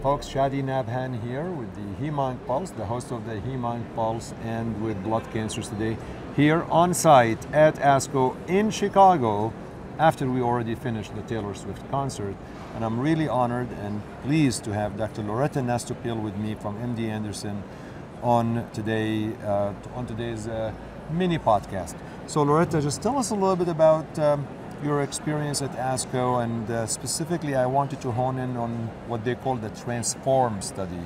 Folks, Chadi Nabhan here with the Hem-Onc Pulse, the host of the Hem-Onc Pulse, and with Blood Cancers Today, here on site at ASCO in Chicago, after we already finished the Taylor Swift concert. And I'm really honored and pleased to have Dr. Loretta Nastoupil with me from MD Anderson on today's mini podcast. So Loretta, just tell us a little bit about your experience at ASCO, and specifically I wanted to hone in on what they call the Transform study.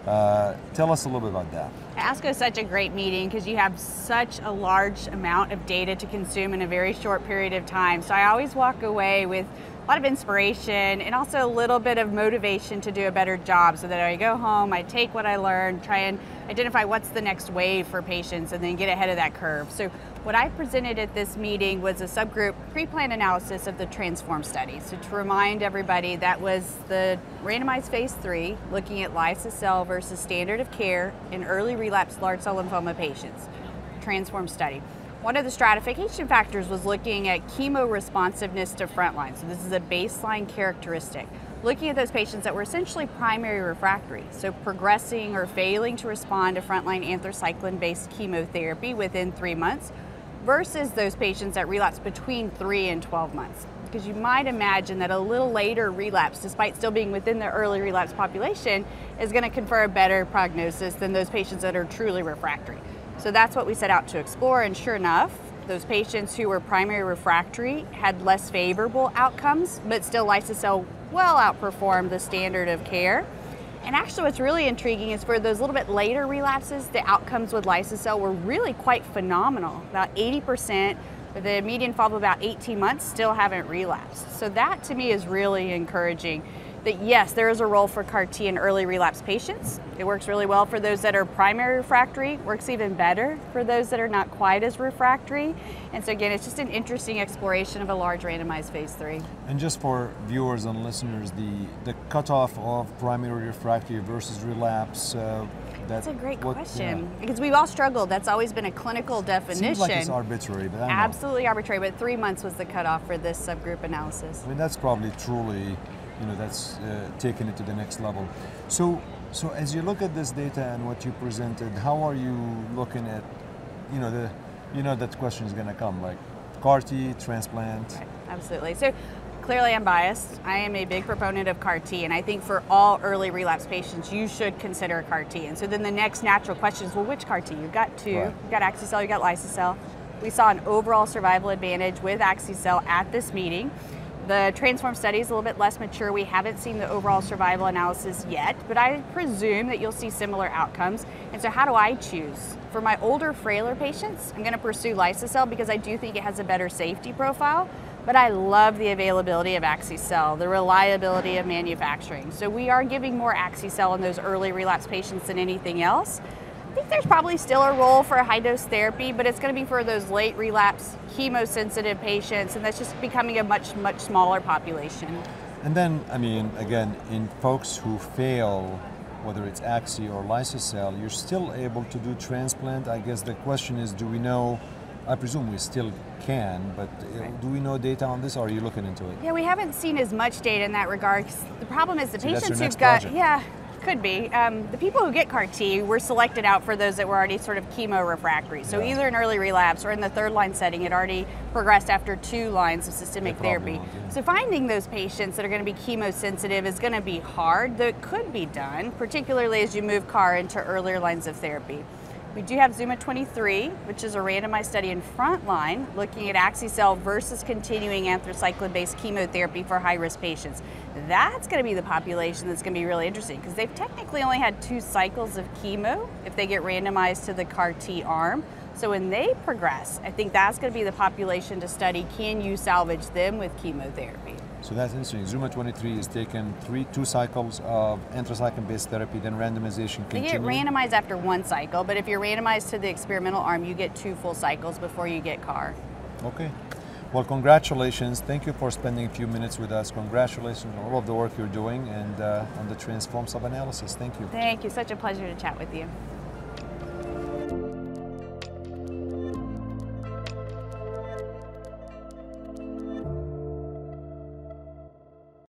Tell us a little bit about that. ASCO is such a great meeting because you have such a large amount of data to consume in a very short period of time. So I always walk away with a lot of inspiration and also a little bit of motivation to do a better job, so that I go home, I take what I learned, try and identify what's the next wave for patients, and then get ahead of that curve. So what I presented at this meeting was a subgroup pre-planned analysis of the Transform study. So to remind everybody, that was the randomized phase 3 looking at lisocabtagene versus standard of care in early relapsed large cell lymphoma patients. Transform study. One of the stratification factors was looking at chemo responsiveness to frontline. So this is a baseline characteristic. Looking at those patients that were essentially primary refractory, so progressing or failing to respond to frontline anthracycline-based chemotherapy within 3 months, versus those patients that relapse between 3 and 12 months. Because you might imagine that a little later relapse, despite still being within the early relapse population, is going to confer a better prognosis than those patients that are truly refractory. So that's what we set out to explore, and sure enough, those patients who were primary refractory had less favorable outcomes, but still lisocabtagene well outperformed the standard of care. And actually what's really intriguing is for those little bit later relapses, the outcomes with lisocabtagene were really quite phenomenal. About 80%, the median follow-up about 18 months, still haven't relapsed. So that to me is really encouraging. That yes, there is a role for CAR T in early relapse patients. It works really well for those that are primary refractory, works even better for those that are not quite as refractory. And so again, it's just an interesting exploration of a large randomized phase 3. And just for viewers and listeners, the cutoff of primary refractory versus relapse, that's a great question, because we've all struggled. That's always been a clinical definition. Seems like it's arbitrary, but I don't know. Absolutely arbitrary, but 3 months was the cutoff for this subgroup analysis. I mean, that's probably truly, that's taking it to the next level. So as you look at this data and what you presented, how are you looking at, that question is going to come, like CAR T, transplant? Right, absolutely. So clearly I'm biased. I am a big proponent of CAR T, and I think for all early relapse patients, you should consider CAR T. And so then the next natural question is, well, which CAR T? You've got two. Right. You've got axi-cel, you've got lisocabtagene. We saw an overall survival advantage with axi-cel at this meeting. The Transform study is a little bit less mature. We haven't seen the overall survival analysis yet, but I presume that you'll see similar outcomes. And so how do I choose? For my older, frailer patients, I'm going to pursue lisocabtagene because I do think it has a better safety profile, but I love the availability of axi-cel, the reliability of manufacturing. So we are giving more axi-cel in those early relapse patients than anything else. I think there's probably still a role for a high-dose therapy, but it's going to be for those late relapse, chemo-sensitive patients, and that's just becoming a much, much smaller population. And then, I mean, again, in folks who fail, whether it's axi or lisocabtagene, you're still able to do transplant. I guess the question is, do we know, I presume we still can, but do we know data on this, or are you looking into it? Yeah, we haven't seen as much data in that regard. The problem is the patients who've got, could be. The people who get CAR T were selected out for those that were already sort of chemo refractory. So either in early relapse or in the third line setting, it already progressed after 2 lines of systemic therapy. So finding those patients that are going to be chemo sensitive is going to be hard, though it could be done, particularly as you move CAR into earlier lines of therapy. We do have ZUMA 23, which is a randomized study in frontline looking at axi-cel versus continuing anthracycline-based chemotherapy for high-risk patients. That's going to be the population that's going to be really interesting, because they've technically only had 2 cycles of chemo if they get randomized to the CAR T arm. So when they progress, I think that's going to be the population to study. Can you salvage them with chemotherapy? So that's interesting. ZUMA 23 is taken 2 cycles of anthracycline-based therapy, then randomization continues. You get randomized after 1 cycle, but if you're randomized to the experimental arm, you get 2 full cycles before you get CAR. Okay. Well, congratulations. Thank you for spending a few minutes with us. Congratulations on all of the work you're doing and on the Transform sub-analysis. Thank you. Thank you. Such a pleasure to chat with you.